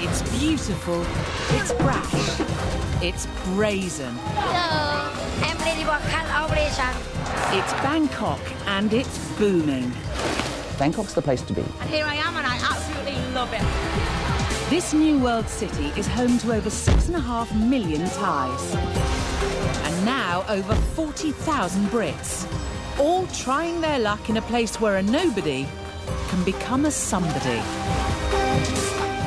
It's beautiful, it's brash, it's brazen. Hello, I'm ready for cat operation. It's Bangkok and it's booming. Bangkok's the place to be. And here I am and I absolutely love it. This new world city is home to over 6.5 million Thais. And now over 40,000 Brits, all trying their luck in a place where a nobody can become a somebody.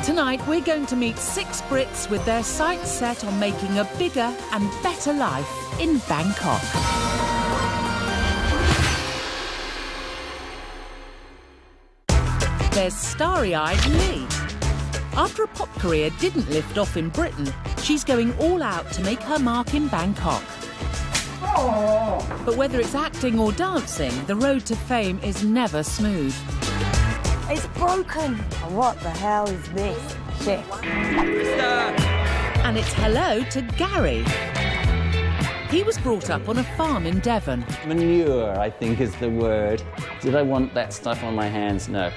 Tonight, we're going to meet 6 Brits with their sights set on making a bigger and better life in Bangkok. There's starry-eyed Lee. After a pop career didn't lift off in Britain, she's going all out to make her mark in Bangkok. But whether it's acting or dancing, the road to fame is never smooth. It's broken. What the hell is this shit? And it's hello to Gary. He was brought up on a farm in Devon. Manure, I think, is the word. Did I want that stuff on my hands? No.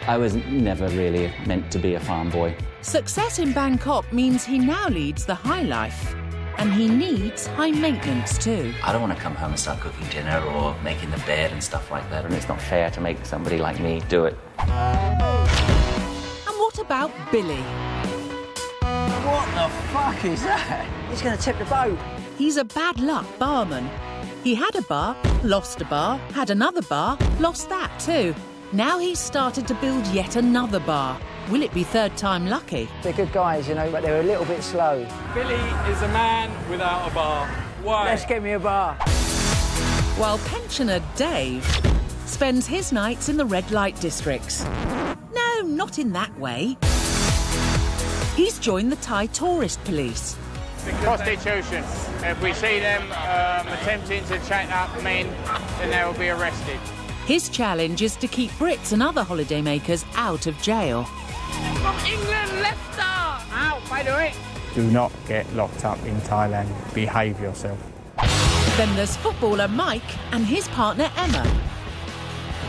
I was never really meant to be a farm boy. Success in Bangkok means he now leads the high life. And he needs high maintenance too. I don't want to come home and start cooking dinner or making the bed and stuff like that. And it's not fair to make somebody like me do it. And what about Billy? What the fuck is that? He's going to tip the boat. He's a bad luck barman. He had a bar, lost a bar, had another bar, lost that too. Now he's started to build yet another bar. Will it be third time lucky? They're good guys, you know, but they're a little bit slow. Billy is a man without a bar. Why? Let's get me a bar. While pensioner Dave spends his nights in the red light districts. No, not in that way. He's joined the Thai tourist police. Prostitution. If we see them attempting to chat up men, then they will be arrested. His challenge is to keep Brits and other holidaymakers out of jail. From England, Leicester! Out, by the way. Do not get locked up in Thailand. Behave yourself. Then there's footballer Mike and his partner Emma.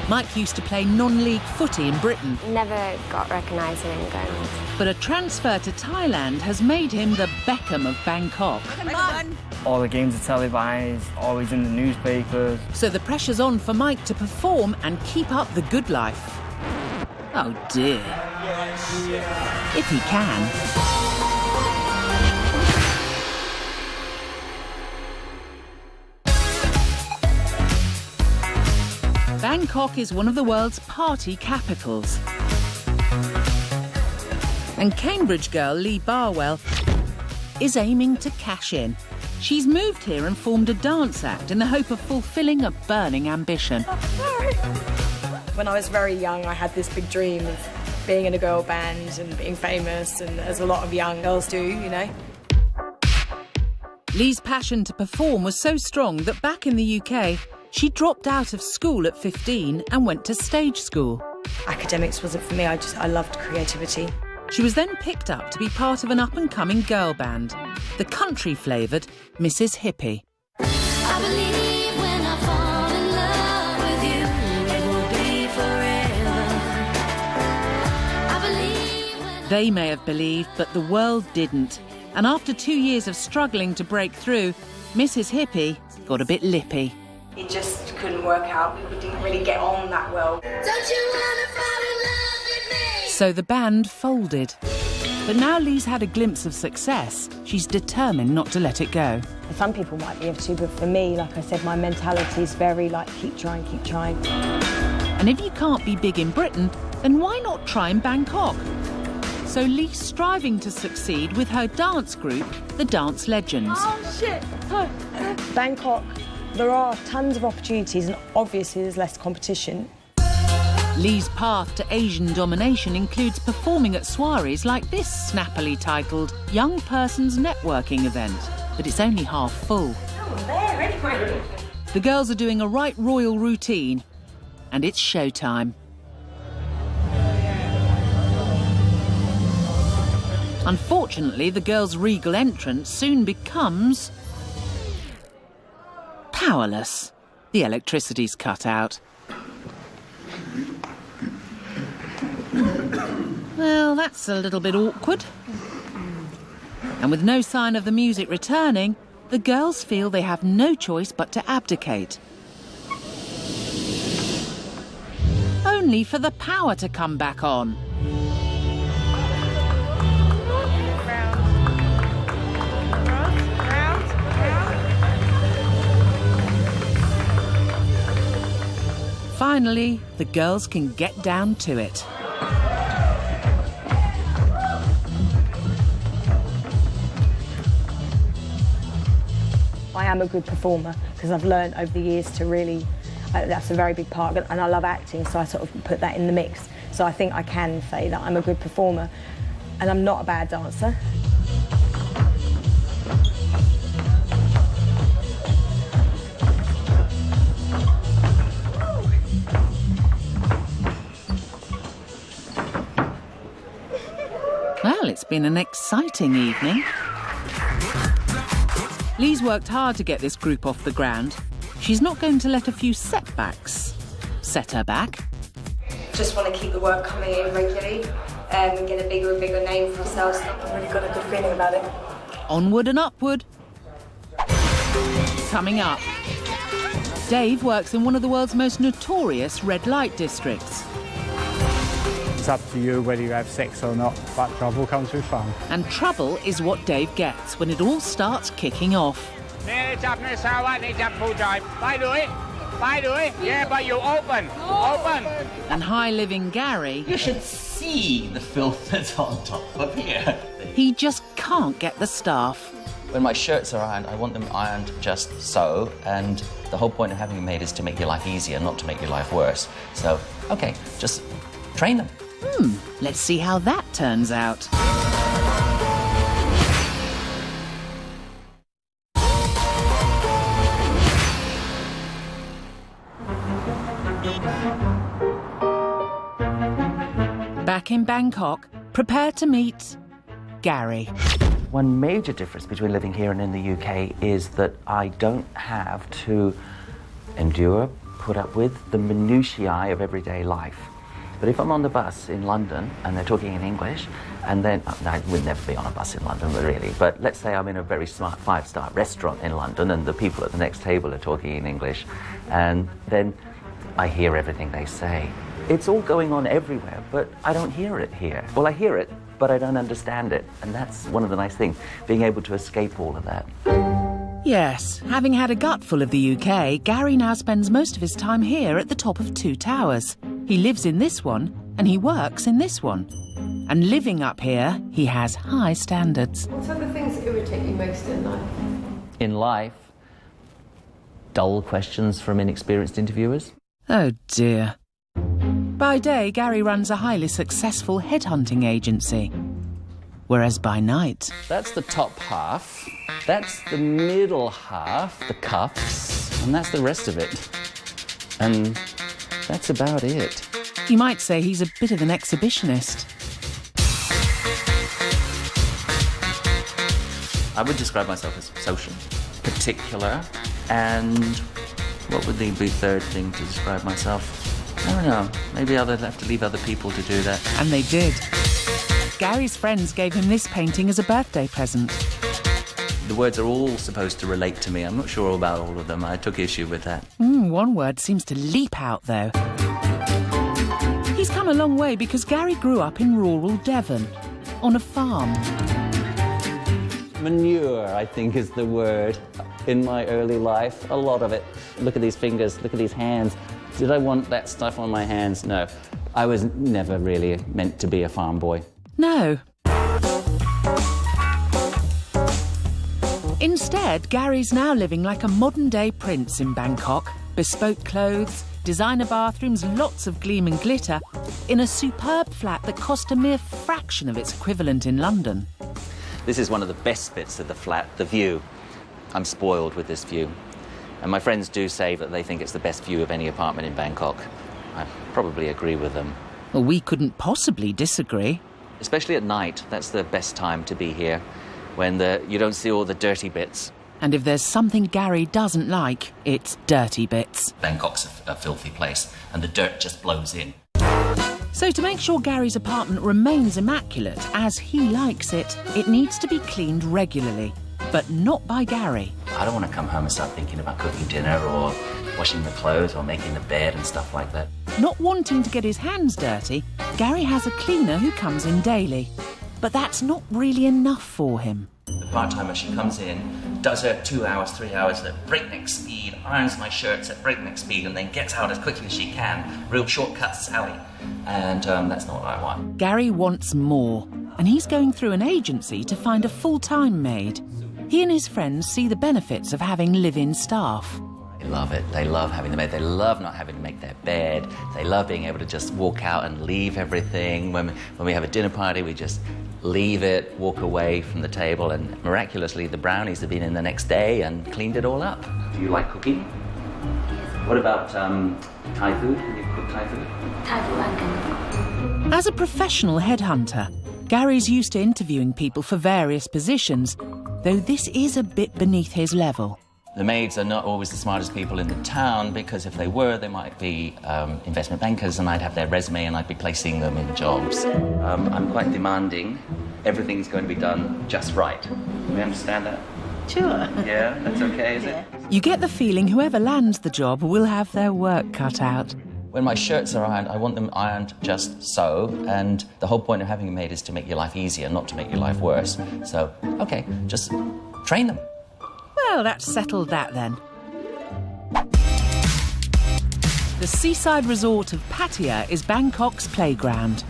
Mike used to play non-league footy in Britain. Never got recognised in England. But a transfer to Thailand has made him the Beckham of Bangkok. All the games are televised, always in the newspapers. So the pressure's on for Mike to perform and keep up the good life. Oh dear. If he can. Bangkok is one of the world's party capitals. And Cambridge girl Lee Barwell is aiming to cash in. She's moved here and formed a dance act in the hope of fulfilling a burning ambition. When I was very young, I had this big dream of being in a girl band and being famous, and as a lot of young girls do, you know. Lee's passion to perform was so strong that back in the UK, she dropped out of school at 15 and went to stage school. Academics wasn't for me, I loved creativity. She was then picked up to be part of an up-and-coming girl band, the country-flavoured Mrs. Hippie. I believe when I fall in love with you, it will be forever. I believe when They may have believed, but the world didn't. And after 2 years of struggling to break through, Mrs. Hippie got a bit lippy. It just couldn't work out. People didn't really get on that well. Don't you wanna fall in love with me? So the band folded. But now Lee's had a glimpse of success. She's determined not to let it go. Some people might be able to, but for me, like I said, my mentality is very like, keep trying, keep trying. And if you can't be big in Britain, then why not try in Bangkok? So Lee's striving to succeed with her dance group, the Dance Legends. Oh, shit! Bangkok, there are tons of opportunities and obviously there's less competition. Lee's path to Asian domination includes performing at soirees like this snappily titled Young Person's Networking event, but it's only half full. Oh, there, anyway. The girls are doing a right royal routine, and it's showtime. Unfortunately, the girls' regal entrance soon becomes powerless. The electricity's cut out. Well, that's a little bit awkward. And with no sign of the music returning, the girls feel they have no choice but to abdicate. Only for the power to come back on. Finally, the girls can get down to it. I am a good performer because I've learned over the years to really, that's a very big part, and I love acting, so I sort of put that in the mix. So I think I can say that I'm a good performer, and I'm not a bad dancer. Well, it's been an exciting evening. Lee's worked hard to get this group off the ground. She's not going to let a few setbacks set her back. Just want to keep the work coming in regularly and get a bigger and bigger name for ourselves. I've really got a good feeling about it. Onward and upward. Coming up, Dave works in one of the world's most notorious red light districts. It's up to you whether you have sex or not, but trouble comes with fun. And trouble is what Dave gets when it all starts kicking off. Yeah, but you open. Open. And high-living Gary, You should see the filth that's on top of here. he just can't get the staff. When my shirts are ironed, I want them ironed just so, and the whole point of having them made is to make your life easier, not to make your life worse. So, okay, just train them. Let's see how that turns out. Back in Bangkok, prepare to meet Gary. One major difference between living here and in the UK is that I don't have to endure, put up with the minutiae of everyday life. But if I'm on the bus in London and they're talking in English, and then I would never be on a bus in London, really. But let's say I'm in a very smart five-star restaurant in London, and the people at the next table are talking in English, and then I hear everything they say. It's all going on everywhere, but I don't hear it here. Well, I hear it, but I don't understand it, and that's one of the nice things, being able to escape all of that. Yes, having had a gutful of the UK, Gary now spends most of his time here at the top of two towers. He lives in this one, and he works in this one. And living up here, he has high standards. What are the things that irritate you most in life? In life, dull questions from inexperienced interviewers. Oh dear. By day, Gary runs a highly successful headhunting agency. Whereas by night... That's the top half, that's the middle half, the cuffs, and that's the rest of it. And that's about it. You might say he's a bit of an exhibitionist. I would describe myself as social, particular, and what would the third thing to describe myself? I don't know. Maybe I'll have to leave other people to do that. And they did. Gary's friends gave him this painting as a birthday present. The words are all supposed to relate to me. I'm not sure about all of them. I took issue with that. One word seems to leap out, though. He's come a long way because Gary grew up in rural Devon, on a farm. Manure, I think, is the word in my early life. A lot of it. Look at these fingers, look at these hands. Did I want that stuff on my hands? No. I was never really meant to be a farm boy. No. Instead, Gary's now living like a modern-day prince in Bangkok. Bespoke clothes, designer bathrooms, lots of gleam and glitter, in a superb flat that cost a mere fraction of its equivalent in London. This is one of the best bits of the flat, the view. I'm spoiled with this view. And my friends do say that they think it's the best view of any apartment in Bangkok. I probably agree with them. Well, we couldn't possibly disagree. Especially at night, that's the best time to be here, when you don't see all the dirty bits. And if there's something Gary doesn't like, it's dirty bits. Bangkok's a filthy place, and the dirt just blows in. So to make sure Gary's apartment remains immaculate as he likes it, it needs to be cleaned regularly, but not by Gary. I don't want to come home and start thinking about cooking dinner or washing the clothes or making the bed and stuff like that. Not wanting to get his hands dirty, Gary has a cleaner who comes in daily. But that's not really enough for him. The part-timer, she comes in, does her 2 hours, 3 hours at breakneck speed, irons my shirts at breakneck speed, and then gets out as quickly as she can. Real shortcut Sally. And that's not what I want. Gary wants more, and he's going through an agency to find a full-time maid. He and his friends see the benefits of having live-in staff. They love it. They love having the maid. They love not having to make their bed. They love being able to just walk out and leave everything. When we have a dinner party, we just leave it, walk away from the table, and miraculously the brownies have been in the next day and cleaned it all up. Do you like cooking? What about Thai food? Can you cook Thai food? Thai food I can cook. As a professional headhunter, Gary's used to interviewing people for various positions, though this is a bit beneath his level. The maids are not always the smartest people in the town, because if they were, they might be investment bankers, and I'd have their resume and I'd be placing them in jobs. I'm quite demanding. Everything's going to be done just right. Do we understand that? Sure. Yeah, that's okay, is it? You get the feeling whoever lands the job will have their work cut out. When my shirts are ironed, I want them ironed just so, and the whole point of having a maid is to make your life easier, not to make your life worse. So, okay, just train them. Well, that's settled that then. The seaside resort of Pattaya is Bangkok's playground.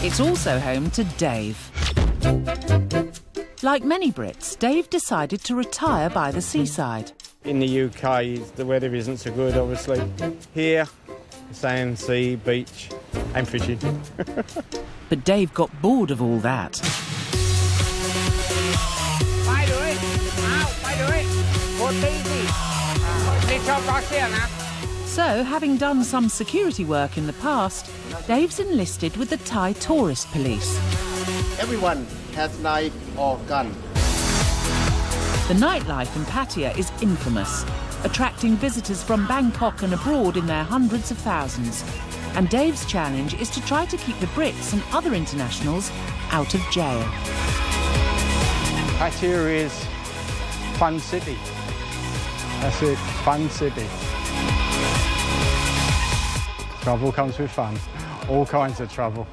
It's also home to Dave. Like many Brits, Dave decided to retire by the seaside. In the UK, the weather isn't so good, obviously. Here, sand, sea, beach, and fishing. But Dave got bored of all that. So, having done some security work in the past, Dave's enlisted with the Thai tourist police. Everyone has knife or gun. The nightlife in Pattaya is infamous, attracting visitors from Bangkok and abroad in their hundreds of thousands. And Dave's challenge is to try to keep the Brits and other internationals out of jail. Pattaya is fun city. That's it, fun city. Trouble comes with fun. All kinds of trouble.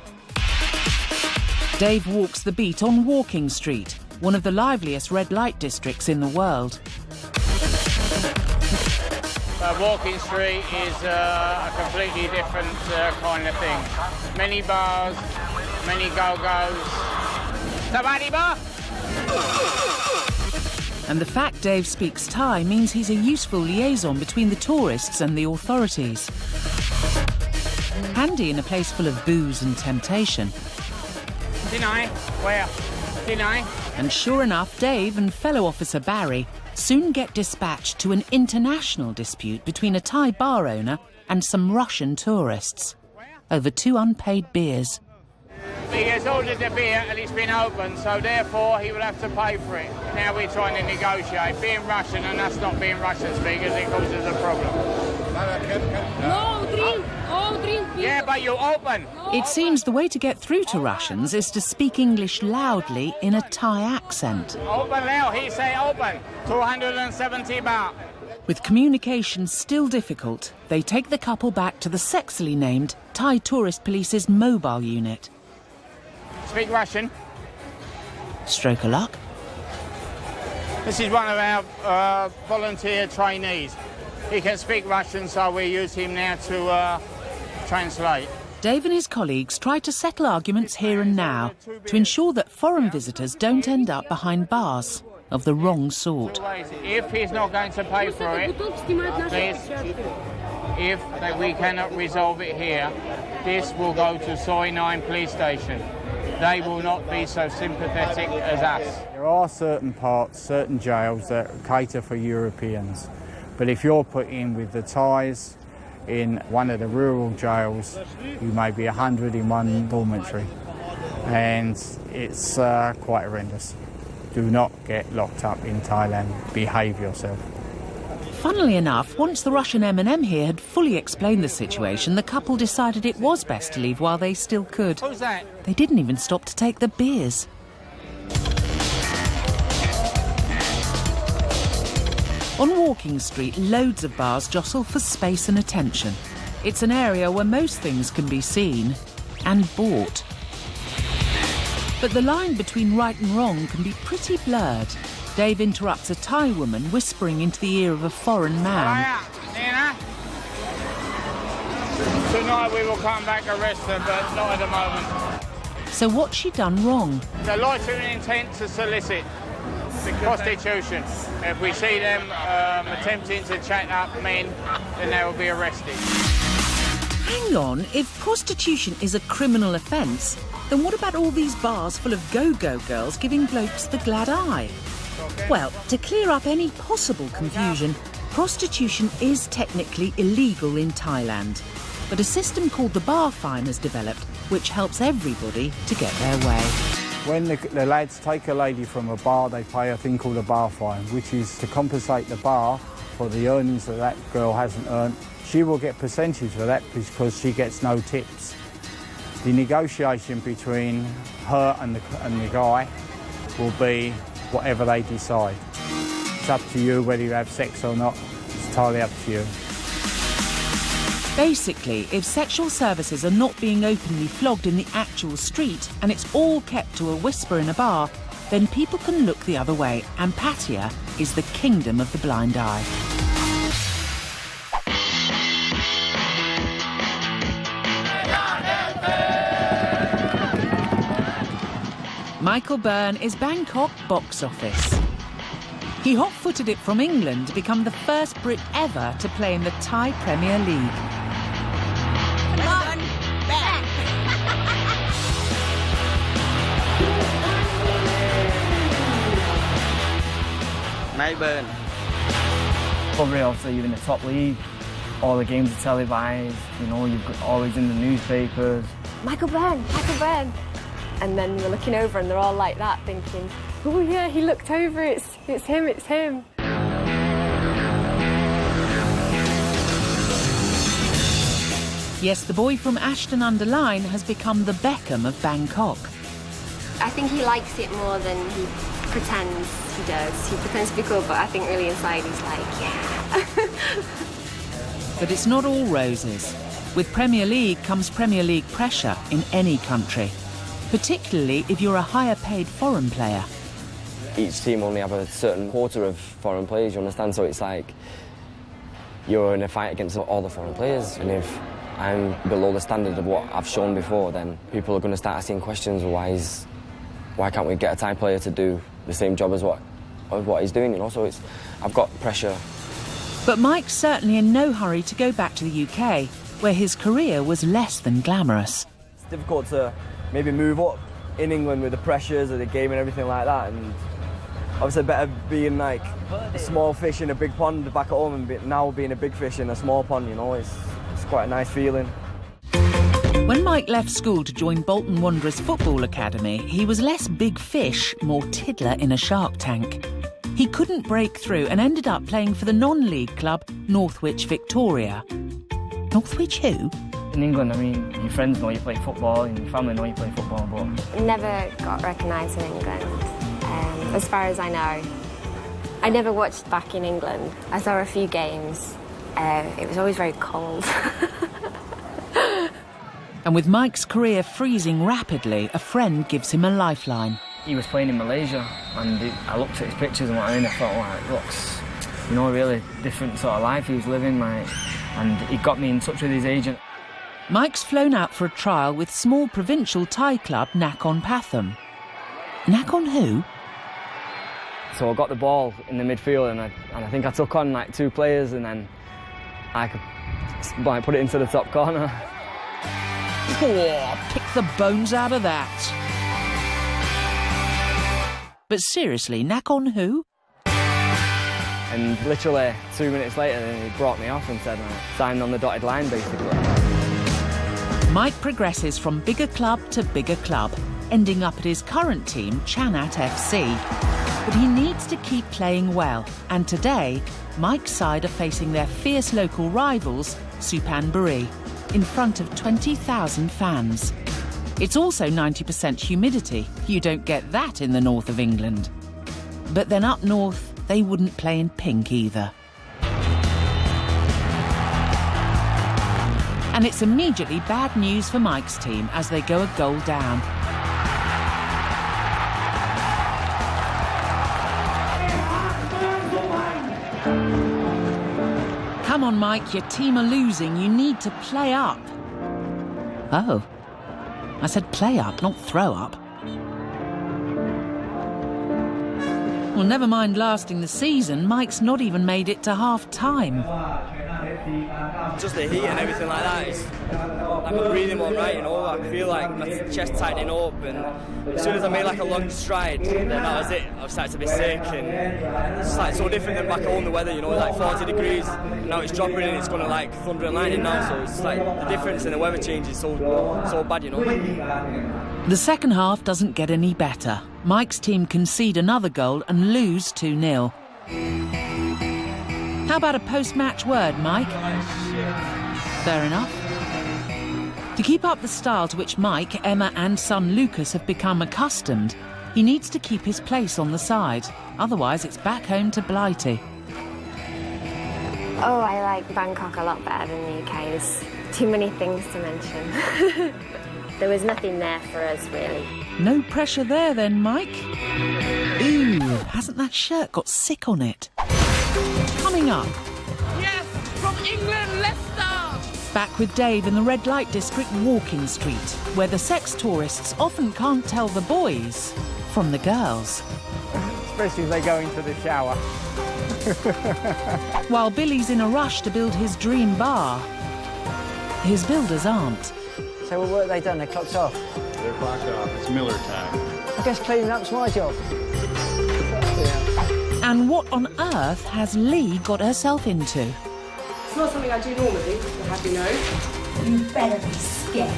Dave walks the beat on Walking Street, one of the liveliest red light districts in the world. Walking Street is a completely different kind of thing. Many bars, many go-go's. Somebody bar? And the fact Dave speaks Thai means he's a useful liaison between the tourists and the authorities. Handy in a place full of booze and temptation. Deny? Where? Deny? And sure enough, Dave and fellow officer Barry soon get dispatched to an international dispute between a Thai bar owner and some Russian tourists over 2 unpaid beers. He has ordered the beer and it's been opened, so therefore he will have to pay for it. Now we're trying to negotiate. Being Russian and us not being Russian speakers, it causes a problem. No, drink. Oh, drink beer. Yeah, but you open. It seems the way to get through to Russians is to speak English loudly in a Thai accent. Open now, he say open. 270 baht. With communication still difficult, they take the couple back to the sexily named Thai Tourist Police's mobile unit. Speak Russian. Stroke of luck. This is one of our volunteer trainees. He can speak Russian, so we use him now to translate. Dave and his colleagues try to settle arguments here and now to ensure that foreign visitors don't end up behind bars of the wrong sort. If he's not going to pay for it, please, if we cannot resolve it here, this will go to Soi 9 police station. They will not be so sympathetic as us. There are certain parts, certain jails that cater for Europeans. But if you're put in with the Thais in one of the rural jails, you may be 100 in one dormitory. And it's quite horrendous. Do not get locked up in Thailand. Behave yourself. Funnily enough, once the Russian M&M here had fully explained the situation, the couple decided it was best to leave while they still could. Who's that? They didn't even stop to take the beers. On Walking Street, loads of bars jostle for space and attention. It's an area where most things can be seen and bought. But the line between right and wrong can be pretty blurred. Dave interrupts a Thai woman whispering into the ear of a foreign man. Tonight we will come back arrest her, but not at the moment. So what's she done wrong? The loitering intent to solicit prostitution. If we see them attempting to chat up men, then they will be arrested. Hang on, if prostitution is a criminal offence, then what about all these bars full of go-go girls giving blokes the glad eye? Well, to clear up any possible confusion, prostitution is technically illegal in Thailand. But a system called the bar fine has developed, which helps everybody to get their way. When the lads take a lady from a bar, they pay a thing called a bar fine, which is to compensate the bar for the earnings that that girl hasn't earned. She will get percentage for that because she gets no tips. The negotiation between her and the guy will be whatever they decide. It's up to you whether you have sex or not. It's entirely up to you. Basically, if sexual services are not being openly flogged in the actual street and it's all kept to a whisper in a bar, then people can look the other way, and Pattaya is the kingdom of the blind eye. Michael Byrne is Bangkok box office. He hot-footed it from England to become the first Brit ever to play in the Thai Premier League. Burn. Probably obviously you're in the top league, all the games are televised, you know, you've got always in the newspapers. Michael Byrne, Michael Byrne. And then we're looking over and they're all like that, thinking, oh yeah, he looked over, it's him, it's him. Yes, the boy from Ashton-under-Lyne has become the Beckham of Bangkok. I think he likes it more than he pretends he does. He pretends to be cool, but I think really inside he's like, yeah. But it's not all roses. With Premier League comes Premier League pressure in any country, particularly if you're a higher paid foreign player. Each team only have a certain quota of foreign players, you understand? So it's like you're in a fight against all the foreign players, and if I'm below the standard of what I've shown before, then people are going to start asking questions. Why can't we get a Thai player to do the same job as what he's doing? You know, so I've got pressure. But Mike's certainly in no hurry to go back to the UK, where his career was less than glamorous. It's difficult to maybe move up in England with the pressures of the game and everything like that, and obviously better being like a small fish in a big pond back at home and now being a big fish in a small pond, you know, it's quite a nice feeling. When Mike left school to join Bolton Wanderers Football Academy, he was less big fish, more tiddler in a shark tank. He couldn't break through and ended up playing for the non-league club Northwich Victoria. Northwich who? In England, I mean, your friends know you play football and your family know you play football, but... Never got recognised in England, as far as I know. I never watched back in England. I saw a few games. It was always very cold. And with Mike's career freezing rapidly, a friend gives him a lifeline. He was playing in Malaysia, and I looked at his pictures and I thought, wow, it looks, you know, a really different sort of life he was living, like, and he got me in touch with his agent. Mike's flown out for a trial with small provincial Thai club Nakhon Pathom. Nakhon who? So I got the ball in the midfield and I think I took on like 2 players and then I could put it into the top corner. Oh, pick the bones out of that. But seriously, Nakhon who? And literally 2 minutes later, then he brought me off and said, signed on the dotted line, basically. Mike progresses from bigger club to bigger club, ending up at his current team, Chanat FC. But he needs to keep playing well, and today, Mike's side are facing their fierce local rivals, Suphanburi, in front of 20,000 fans. It's also 90% humidity. You don't get that in the north of England. But then up north, they wouldn't play in pink either. And it's immediately bad news for Mike's team as they go a goal down. Come on, Mike, your team are losing. You need to play up. Oh, I said play up, not throw up. Well, never mind lasting the season, Mike's not even made it to half-time. Just the heat and everything like that is like my breathing won't right, you know. I feel like my chest tightening up, and as soon as I made like a long stride, then that was it. I started to be sick, and it's like so different than back home. The weather, you know, like 40 degrees. Now it's dropping and it's going to like thunder and lightning now. So it's like the difference in the weather change is so bad, you know. The second half doesn't get any better. Mike's team concede another goal and lose 2-0. How about a post-match word, Mike? Fair enough. To keep up the style to which Mike, Emma and son Lucas have become accustomed, he needs to keep his place on the side. Otherwise, it's back home to Blighty. Oh, I like Bangkok a lot better than the UK. There's too many things to mention. There was nothing there for us, really. No pressure there then, Mike. Ooh, hasn't that shirt got sick on it? Coming up. Yes, from England, Leicester. Back with Dave in the red light district Walking Street, where the sex tourists often can't tell the boys from the girls. Especially if they go into the shower. While Billy's in a rush to build his dream bar, his builders aren't. So what work they done? They clocked off? They're clocked off. It's Miller time. I guess cleaning up's my job. And what on earth has Lee got herself into? It's not something I do normally, I'll have you know. You better be scared.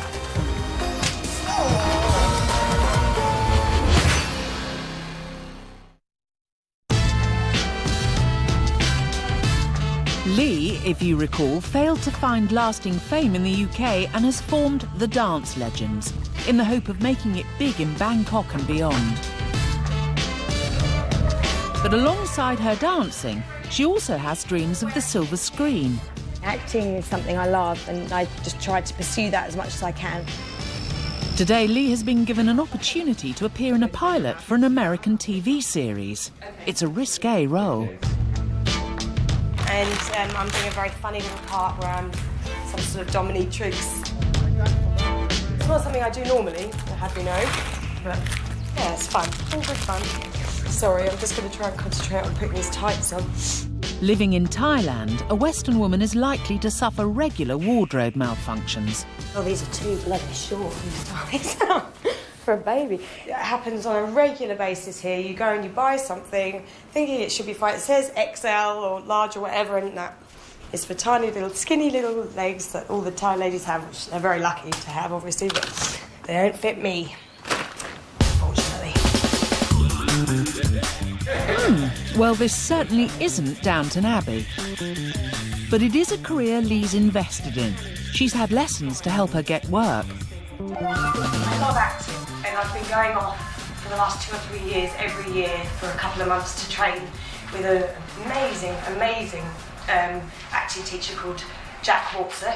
Lee, if you recall, failed to find lasting fame in the UK and has formed the Dance Legends in the hope of making it big in Bangkok and beyond. But alongside her dancing, she also has dreams of the silver screen. Acting is something I love, and I just try to pursue that as much as I can. Today, Lee has been given an opportunity to appear in a pilot for an American TV series. It's a risque role. And I'm doing a very funny little part where I'm some sort of dominatrix. It's not something I do normally, I'll have you know. But yeah, it's fun. All good fun. Sorry, I'm just going to try and concentrate on putting these tights on. Living in Thailand, a Western woman is likely to suffer regular wardrobe malfunctions. Oh, these are too bloody short. For a baby. It happens on a regular basis here. You go and you buy something, thinking it should be fine. It says XL or large or whatever, and that is for tiny little, skinny little legs that all the Thai ladies have, which they're very lucky to have, obviously, but they don't fit me, unfortunately. Well, this certainly isn't Downton Abbey. But it is a career Lee's invested in. She's had lessons to help her get work. I love acting, and I've been going off for the last 2 or 3 years, every year, for a couple of months to train with an amazing acting teacher called Jack Hawkser,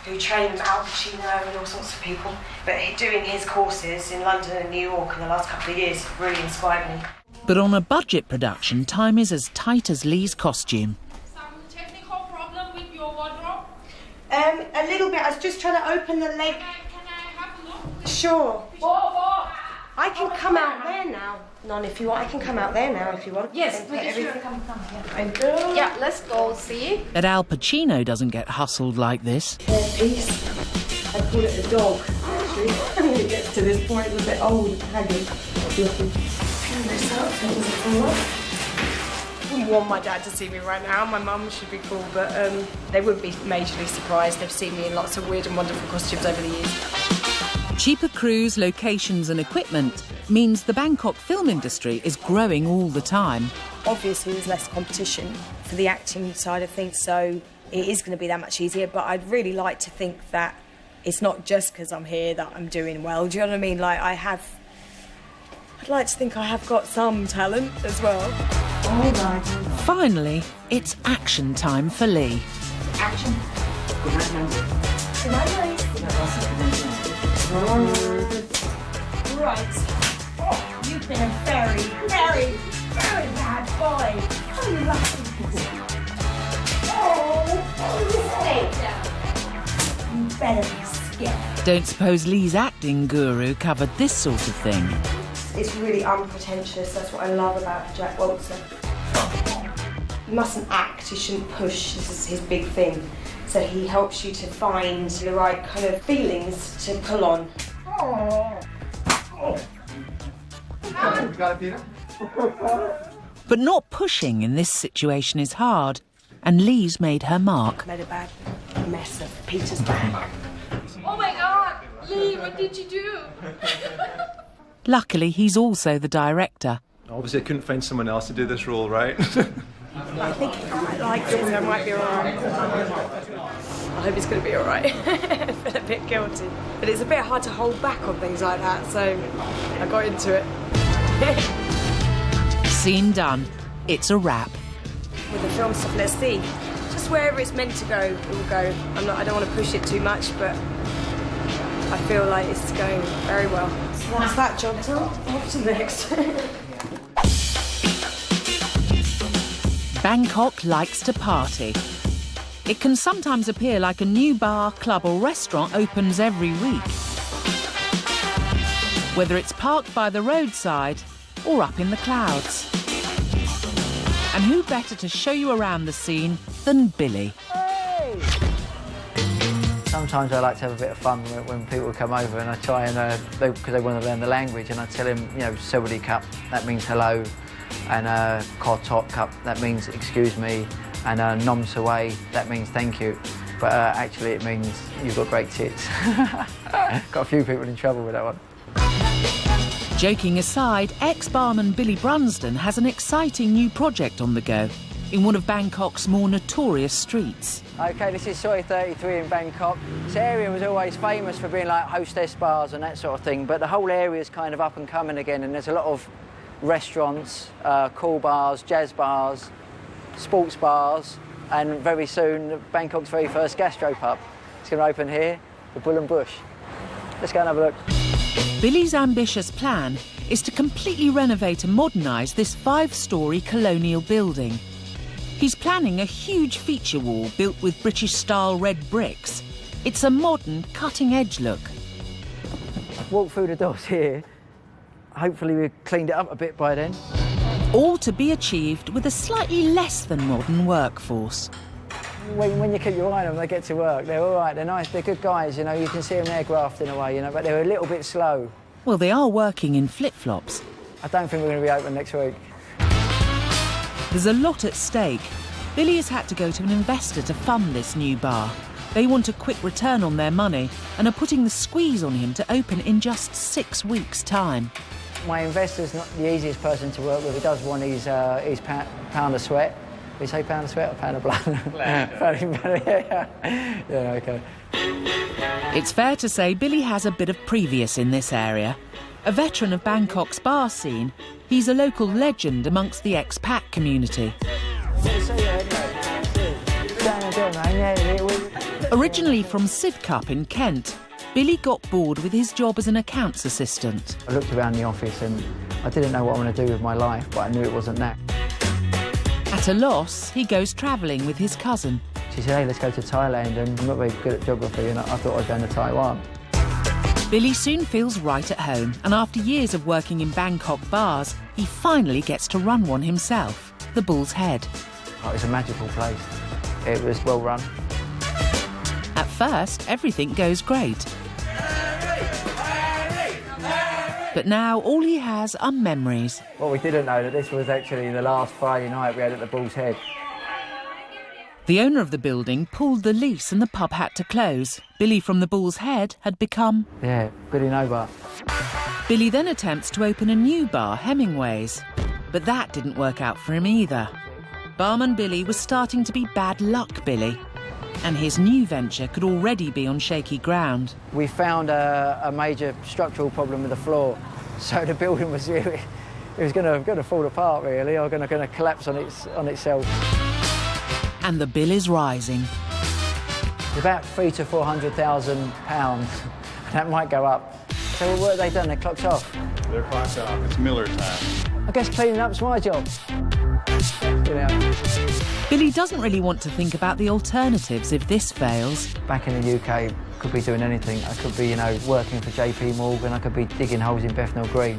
who trained Al Pacino and all sorts of people. But doing his courses in London and New York in the last couple of years really inspired me. But on a budget production, time is as tight as Lee's costume. Some technical problem with your wardrobe? A little bit. I was just trying to open the leg. Can I have a look? Sure. I can come out there now. None, if you want. I can come out there now if you want. Yes, And please. put everything- Come. Yeah. Yeah, let's go see. But Al Pacino doesn't get hustled like this. Piece. I call it a dog, actually. When it gets to this point, it's a bit old and haggard. Looking. This up, things are full up. wouldn't want my dad to see me right now. My mum should be cool, but they wouldn't be majorly surprised. They've seen me in lots of weird and wonderful costumes over the years. Cheaper crews, locations and equipment means the Bangkok film industry is growing all the time. Obviously, there's less competition for the acting side of things, so it is going to be that much easier, but I'd really like to think that it's not just because I'm here that I'm doing well. Do you know what I mean? Like, I'd like to think I have got some talent as well. All right. Finally, it's action time for Lee. Action. Good night, Lee. Right. Oh, you've been a very, very, very bad boy. Oh, you lucky. You better be scared. Don't suppose Lee's acting guru covered this sort of thing. It's really unpretentious. That's what I love about Jack Walter. You mustn't act, you shouldn't push. This is his big thing. So he helps you to find the right kind of feelings to pull on. Got it, Peter? But not pushing in this situation is hard, and Lee's made her mark. Made a bad mess of Peter's bag. Oh my God, Lee, what did you do? Luckily, he's also the director. Obviously, I couldn't find someone else to do this role, right? I think he quite likes it, so it might be alright. I hope it's going to be alright. I feel a bit guilty. But it's a bit hard to hold back on things like that, so I got into it. Scene done. It's a wrap. With the film stuff, let's see. Just wherever it's meant to go, it will go. I don't want to push it too much, but I feel like it's going very well. So that's that job done. Off to the next. Bangkok likes to party. It can sometimes appear like a new bar, club or restaurant opens every week. Whether it's parked by the roadside or up in the clouds. And who better to show you around the scene than Billy? Hey! Sometimes I like to have a bit of fun when people come over, and I try and, because they want to learn the language, and I tell them, you know, Sewadi Cup, that means hello, and Ko Tok Cup, that means excuse me, and Nom Saway, that means thank you. But actually it means you've got great tits. Got a few people in trouble with that one. Joking aside, ex-barman Billy Brunsden has an exciting new project on the go in one of Bangkok's more notorious streets. OK, this is Soi 33 in Bangkok. This area was always famous for being like hostess bars and that sort of thing, but the whole area is kind of up and coming again, and there's a lot of restaurants, cool bars, jazz bars, sports bars, and very soon Bangkok's very first gastropub. It's going to open here, the Bull and Bush. Let's go and have a look. Billy's ambitious plan is to completely renovate and modernise this 5-storey colonial building. He's planning a huge feature wall built with British-style red bricks. It's a modern, cutting-edge look. Walk through the doors here. Hopefully we've cleaned it up a bit by then. All to be achieved with a slightly less than modern workforce. When you keep your eye on them, they get to work. They're all right, they're nice, they're good guys, you know, you can see them there grafting away, you know, but they're a little bit slow. Well, they are working in flip-flops. I don't think we're going to be open next week. There's a lot at stake. Billy has had to go to an investor to fund this new bar. They want a quick return on their money and are putting the squeeze on him to open in just 6 weeks' time. My investor's not the easiest person to work with. He does want his pound of sweat. We say pound of sweat or pound of blood? Yeah, OK. It's fair to say Billy has a bit of previous in this area. A veteran of Bangkok's bar scene, he's a local legend amongst the expat community. Originally from Sidcup in Kent, Billy got bored with his job as an accounts assistant. I looked around the office and I didn't know what I want to do with my life, but I knew it wasn't that. At a loss, he goes travelling with his cousin. She said, hey, let's go to Thailand, and I'm not very good at geography, and I thought I was going to Taiwan. Billy soon feels right at home, and after years of working in Bangkok bars, he finally gets to run one himself, the Bull's Head. Oh, it was a magical place. It was well run. At first, everything goes great. But now all he has are memories. What we didn't know, that this was actually the last Friday night we had at the Bull's Head. The owner of the building pulled the lease and the pub had to close. Billy from the Bull's Head had become... Yeah, Billy No Bar. Billy then attempts to open a new bar, Hemingway's. But that didn't work out for him either. Barman Billy was starting to be bad luck Billy. And his new venture could already be on shaky ground. We found a major structural problem with the floor. So the building was really... It was going to fall apart, really, or going to collapse on itself. And the bill is rising. It's about £300,000 to £400,000. That might go up. So what have they done? They're clocked off. They're clocked off. It's Miller time. I guess cleaning up's my job. You know. Billy doesn't really want to think about the alternatives if this fails. Back in the UK, could be doing anything. I could be, working for JP Morgan. I could be digging holes in Bethnal Green.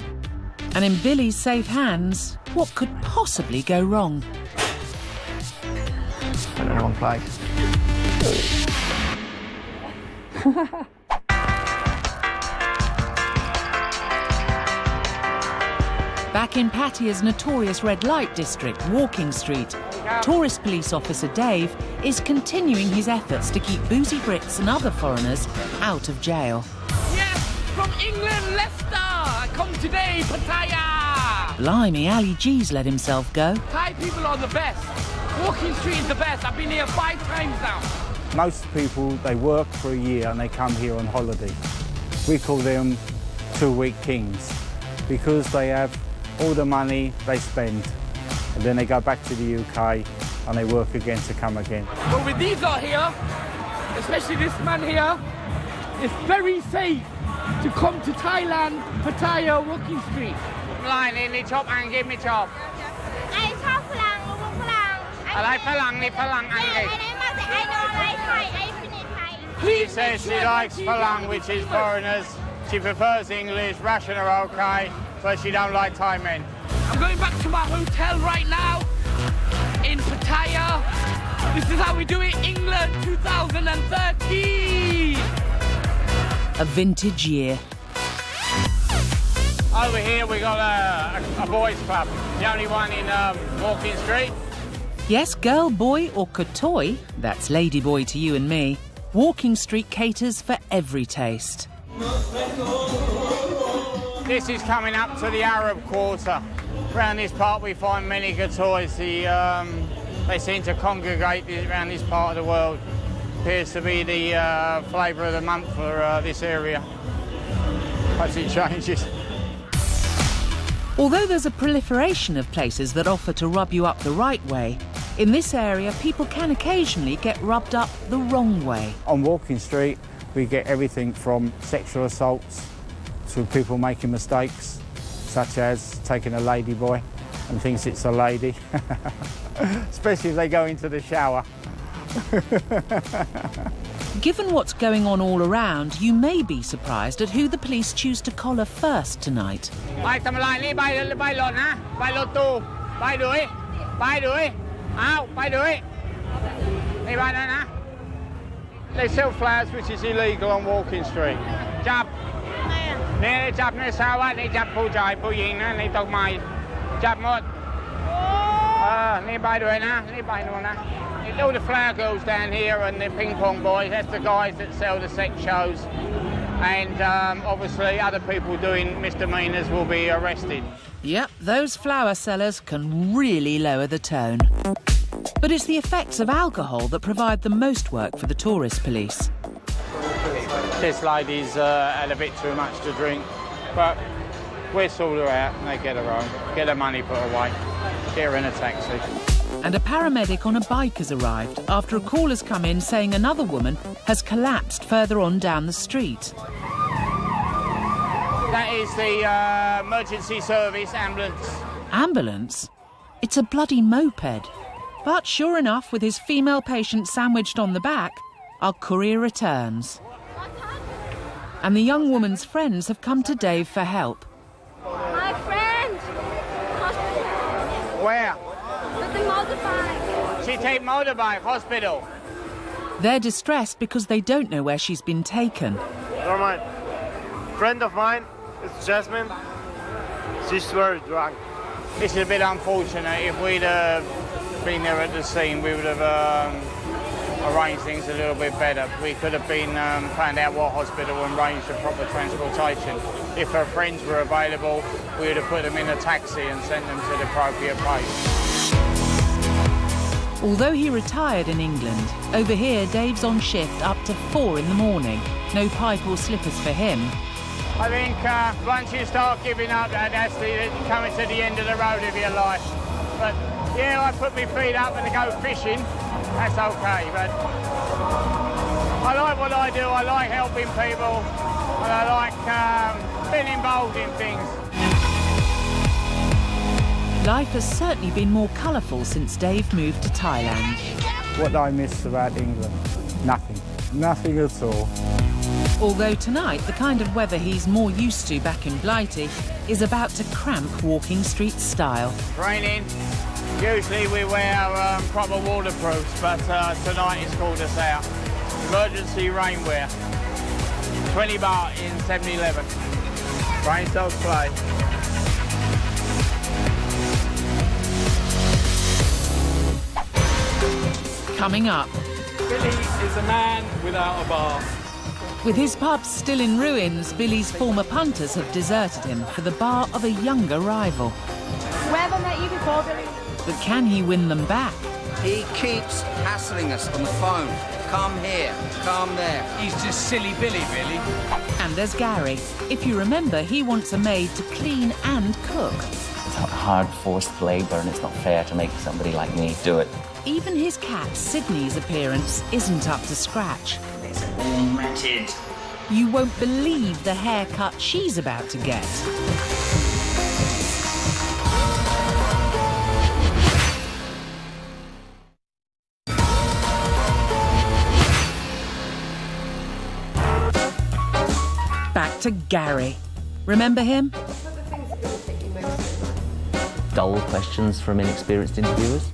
And in Billy's safe hands, what could possibly go wrong? I'm in the wrong place. Back in Pattaya's notorious red light district, Walking Street, tourist police officer Dave is continuing his efforts to keep boozy Brits and other foreigners out of jail. Yes, from England, Leicester. I come today, Pattaya. Blimey, Ali G's let himself go. Thai people are the best. Walking Street is the best. I've been here 5 times now. Most people, they work for a year and they come here on holiday. We call them 2-week kings because they have all the money they spend and then they go back to the UK and they work again to come again. But with these lot here, especially this man here, it's very safe to come to Thailand, Pattaya, Walking Street. Line in the chop and give me chop. She says she likes Falang, which is foreigners. She prefers English, Russian are okay, but she don't like Thai men. I'm going back to my hotel right now in Pattaya. This is how we do it, England 2013. A vintage year. Over here we got a boys' club, the only one in Walking Street. Yes, girl, boy or katoy, that's ladyboy to you and me. Walking Street caters for every taste. This is coming up to the Arab quarter. Around this part we find many katoys. They seem to congregate around this part of the world. Appears to be the flavour of the month for this area. Perhaps it changes. Although there's a proliferation of places that offer to rub you up the right way, in this area people can occasionally get rubbed up the wrong way. On Walking Street, we get everything from sexual assaults to people making mistakes, such as taking a lady boy and thinks it's a lady, especially if they go into the shower. Given what's going on all around, you may be surprised at who the police choose to collar first tonight. They sell flowers, which is illegal on Walking Street. Jab. They jab no sawa, they jab pull jai, pull yin, and they dog my jab mod. Nearby doing that, nearby doing that. All the flower girls down here and the ping pong boys, that's the guys that sell the sex shows. And obviously other people doing misdemeanours will be arrested. Yep, those flower sellers can really lower the tone. But it's the effects of alcohol that provide the most work for the tourist police. This lady's had a bit too much to drink, but we'll sort her out and they get her home, get her money put away, get her in a taxi. And a paramedic on a bike has arrived after a call has come in saying another woman has collapsed further on down the street. That is the emergency service ambulance. Ambulance? It's a bloody moped. But sure enough, with his female patient sandwiched on the back, our courier returns. And the young woman's friends have come to Dave for help. My friend! Hospital. Where? With the motorbike. She take motorbike, hospital. They're distressed because they don't know where she's been taken. Never mind. Friend of mine, it's Jasmine. Just very drunk. This is a bit unfortunate. If we'd been there at the scene, we would have arranged things a little bit better. We could have been found out what hospital and arranged the proper transportation. If her friends were available, we would have put them in a taxi and sent them to the appropriate place. Although he retired in England, over here Dave's on shift up to 4 in the morning. No pipe or slippers for him. I think once you start giving up, that's coming to the end of the road of your life. But yeah, I put my feet up and go fishing. That's okay, but I like what I do. I like helping people, and I like being involved in things. Life has certainly been more colourful since Dave moved to Thailand. What I miss about England? Nothing. Nothing at all. Although tonight, the kind of weather he's more used to back in Blighty is about to cramp Walking Street style. Raining. Usually we wear proper waterproofs, but tonight it's called us out. Emergency rainwear. 20 baht in 7-Eleven. Rain dogs play. Coming up. Billy is a man without a bar. With his pub still in ruins, Billy's former punters have deserted him for the bar of a younger rival. Where have I met you before, Billy? But can he win them back? He keeps hassling us on the phone. Come here, come there. He's just silly Billy, really. And there's Gary. If you remember, he wants a maid to clean and cook. It's hard, forced labour, and it's not fair to make somebody like me do it. Even his cat, Sydney's appearance isn't up to scratch. It's all matted. You won't believe the haircut she's about to get. Back to Gary. Remember him? Dull questions from inexperienced interviewers?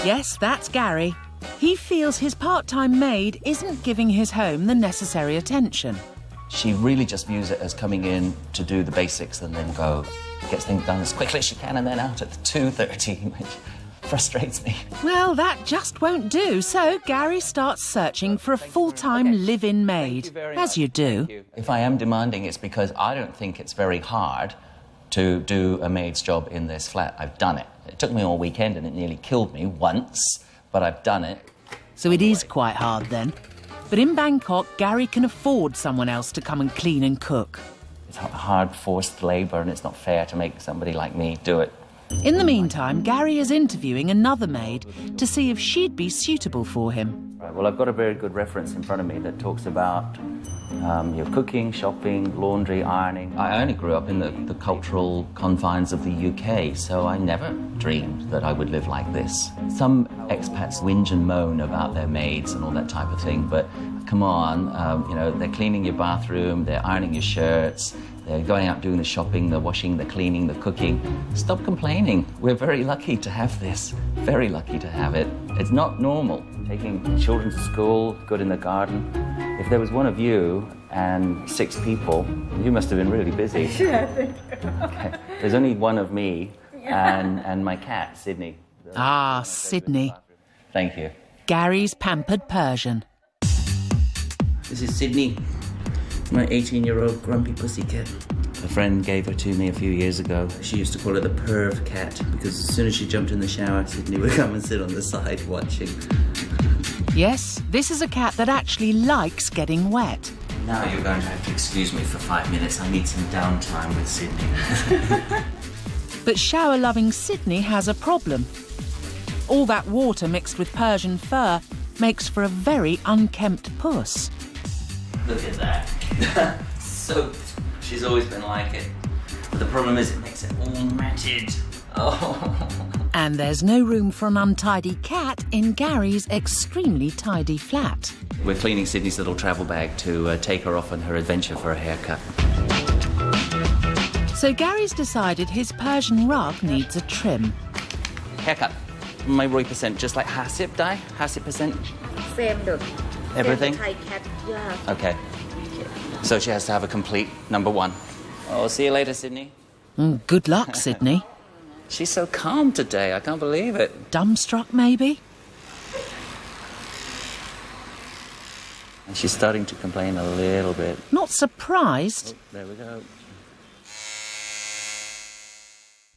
Yes, that's Gary. He feels his part-time maid isn't giving his home the necessary attention. She really just views it as coming in to do the basics and then go. Gets things done as quickly as she can and then out at 2:30, which frustrates me. Well, that just won't do, so Gary starts searching for a full-time live-in maid, as you do. If I am demanding, it's because I don't think it's very hard to do a maid's job in this flat. I've done it. It took me all weekend and it nearly killed me once, but I've done it. So it is quite hard then. But in Bangkok, Gary can afford someone else to come and clean and cook. It's hard, forced labour, and it's not fair to make somebody like me do it. In the meantime, Gary is interviewing another maid to see if she'd be suitable for him. Right, well, I've got a very good reference in front of me that talks about your cooking, shopping, laundry, ironing. I only grew up in the cultural confines of the UK, so I never dreamed that I would live like this. Some expats whinge and moan about their maids and all that type of thing, but come on, you know, they're cleaning your bathroom, they're ironing your shirts, they're going out doing the shopping, the washing, the cleaning, the cooking. Stop complaining. We're very lucky to have this. Very lucky to have it. It's not normal. Taking children to school, good in the garden. If there was one of you and 6 people, you must have been really busy. Yeah, I think. Okay. There's only one of me and my cat, Sydney. Ah, Sydney. Thank you. Gary's pampered Persian. This is Sydney, my 18-year-old grumpy pussycat. A friend gave her to me a few years ago. She used to call her the perv cat because as soon as she jumped in the shower, Sydney would come and sit on the side watching. Yes, this is a cat that actually likes getting wet. Now you're going to have to excuse me for 5 minutes. I need some downtime with Sydney. But shower-loving Sydney has a problem. All that water mixed with Persian fur makes for a very unkempt puss. Look at that. Soaked. She's always been like it. But the problem is it makes it all matted. Oh. And there's no room for an untidy cat in Gary's extremely tidy flat. We're cleaning Sydney's little travel bag to take her off on her adventure for a haircut. So Gary's decided his Persian rug needs a trim. Haircut. My Roy percent, just like Hasip die? Hasip percent? Same look. Everything? Same Thai cat, yeah. Okay. So she has to have a complete number 1. Oh, see you later, Sydney. Good luck, Sydney. She's so calm today, I can't believe it. Dumbstruck, maybe? And she's starting to complain a little bit. Not surprised. Oh, there we go.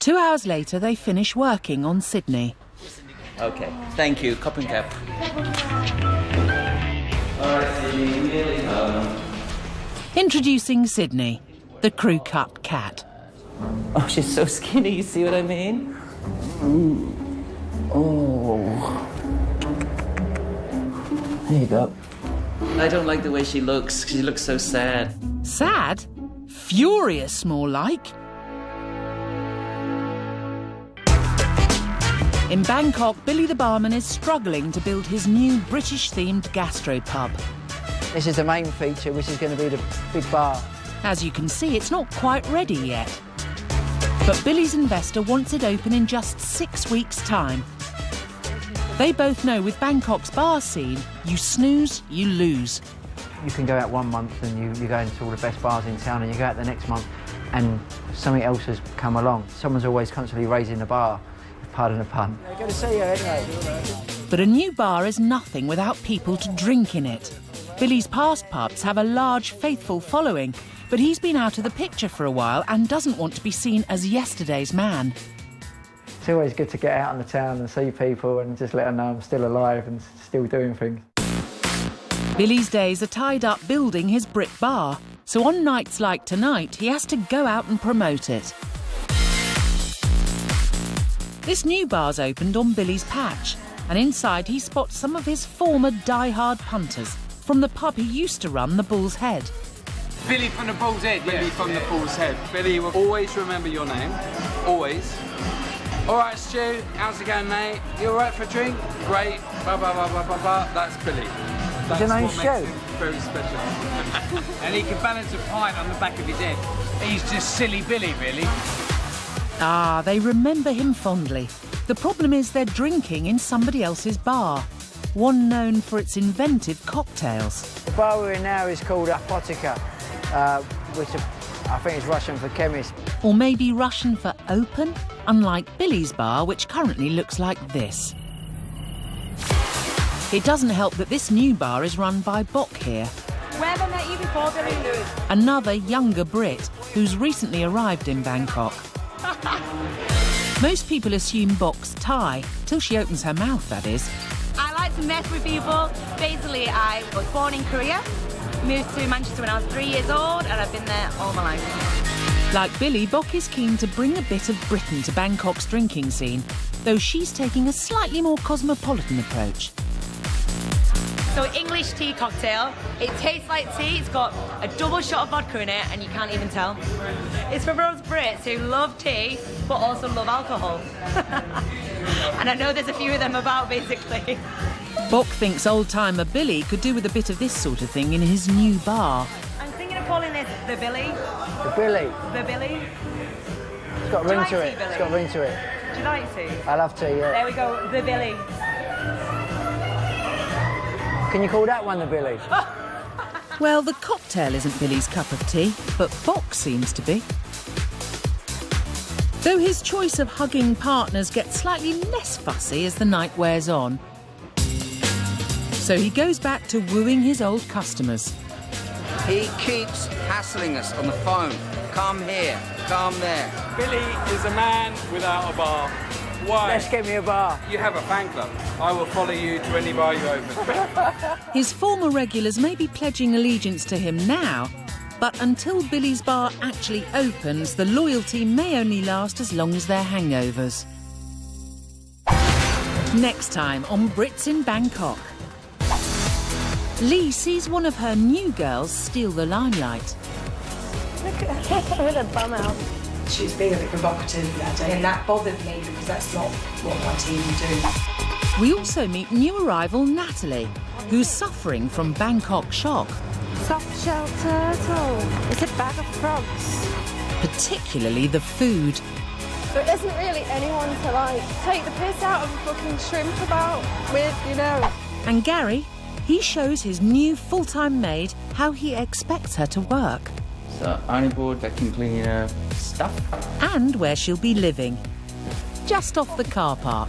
2 hours later, they finish working on Sydney. OK, thank you. Cop and cap. All right, Sydney, nearly home. Introducing Sydney, the crew-cut cat. Oh, she's so skinny, you see what I mean? Oh. There you go. I don't like the way she looks. She looks so sad. Sad? Furious, more like. In Bangkok, Billy the barman is struggling to build his new British-themed gastropub. This is the main feature, which is going to be the big bar. As you can see, it's not quite ready yet. But Billy's investor wants it open in just 6 weeks' time. They both know with Bangkok's bar scene, you snooze, you lose. You can go out 1 month and you go into all the best bars in town, and you go out the next month and something else has come along. Someone's always constantly raising the bar, pardon the pun. Good to see you anyway. But a new bar is nothing without people to drink in it. Billy's past pubs have a large, faithful following, but he's been out of the picture for a while and doesn't want to be seen as yesterday's man. It's always good to get out in the town and see people and just let them know I'm still alive and still doing things. Billy's days are tied up building his brick bar, so on nights like tonight, he has to go out and promote it. This new bar's opened on Billy's patch, and inside he spots some of his former die-hard punters from the pub he used to run, the Bull's Head. Billy from the Bull's Head. Billy from the Bull's Head. Billy will always remember your name. Always. All right, Stu, how's it going, mate? You all right for a drink? Great. Blah, blah, blah, blah, blah, blah. That's Billy. That's your name what makes him very special. And he can balance a pint on the back of his head. He's just silly Billy, really. Ah, they remember him fondly. The problem is they're drinking in somebody else's bar, one known for its inventive cocktails. The bar we're in now is called Apotheca, which I think is Russian for chemist. Or maybe Russian for open, unlike Billy's bar, which currently looks like this. It doesn't help that this new bar is run by Bok here, Where have I met you before, Billy? another younger Brit who's recently arrived in Bangkok. Most people assume Bok's Thai, till she opens her mouth, that is. I like to mess with people. Basically, I was born in Korea, moved to Manchester when I was 3 years old, and I've been there all my life. Like Billy, Bok is keen to bring a bit of Britain to Bangkok's drinking scene, though she's taking a slightly more cosmopolitan approach. So English tea cocktail. It tastes like tea. It's got a double shot of vodka in it, and you can't even tell. It's for those Brits who love tea, but also love alcohol. And I know there's a few of them about, basically. Bok thinks old-timer Billy could do with a bit of this sort of thing in his new bar. I'm thinking of calling this the Billy. The Billy? The Billy. It's got a ring to it. It's got a ring to it. Do you like tea? I love tea, yeah. There we go, the Billy. Can you call that one the Billy? Well, the cocktail isn't Billy's cup of tea, but Bok seems to be. Though his choice of hugging partners gets slightly less fussy as the night wears on. So he goes back to wooing his old customers. He keeps hassling us on the phone. Come here, come there. Billy is a man without a bar. Why? Let's get me a bar. You have a fan club. I will follow you to any bar you open. His former regulars may be pledging allegiance to him now, but until Billy's bar actually opens, the loyalty may only last as long as their hangovers. Next time on Brits in Bangkok. Lee sees one of her new girls steal the limelight. Look at her with a bum out. She was being a bit provocative that day, and that bothered me because that's not what my team do. We also meet new arrival Natalie, who's suffering from Bangkok shock. Soft shell turtle. It's a bag of frogs. Particularly the food. There isn't really anyone to, like, take the piss out of a fucking shrimp about with, you know. And Gary, he shows his new full-time maid how he expects her to work. So, ironing board, vacuum cleaner, stuff. And where she'll be living. Just off the car park.